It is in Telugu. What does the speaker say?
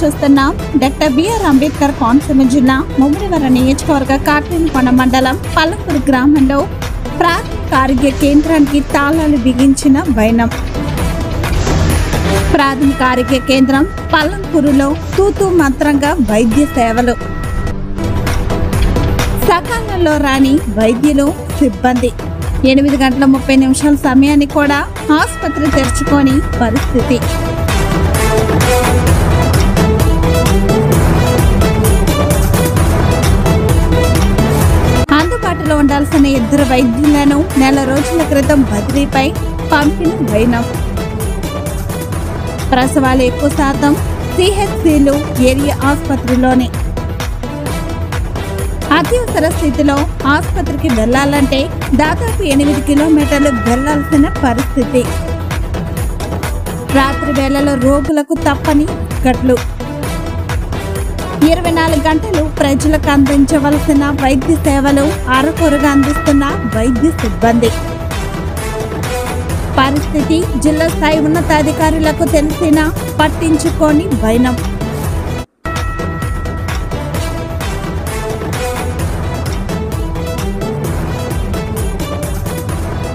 చూస్తున్నాం. డాక్టర్ బిఆర్ అంబేద్కర్ కోనసీమ జిల్లా ముమ్మిడివరం నియోజకవర్గ కాట్రేనికొండ మండలం పల్లంపూడి గ్రామంలో ప్రాథమిక ఆరోగ్య కేంద్రానికి తాళాలు బిగించిన వైనం. ప్రాథమిక ఆరోగ్య కేంద్రం పల్లంపూరులో తూతూ మంత్రంగా వైద్య సేవలు. సకాలంలో రాని వైద్యులు సిబ్బంది. 8:30 సమయాన్ని కూడా ఆసుపత్రి తెరుచుకొని పరిస్థితి. అందుబాటులో ఉండాల్సిన 2 వైద్యులను నెల రోజుల క్రితం బదిలీపై పంపిన వైనం. ప్రసవాలు ఎక్కువ శాతం సిహెచ్సిలు ఏరియా ఆసుపత్రిలోనే. అత్యవసర స్థితిలో ఆసుపత్రికి వెళ్లాలంటే దాదాపు 8 కిలోమీటర్లు వెళ్లాల్సిన పరిస్థితి. రాత్రి వేళలో రోగులకు తప్పని ఇక్కట్లు. 24 గంటలు ప్రజలకు అందించవలసిన వైద్య సేవలు అరకొరగా అందిస్తున్న వైద్య సిబ్బంది. పరిస్థితి జిల్లా స్థాయి ఉన్నతాధికారులకు తెలిసినా పట్టించుకోని వైనం.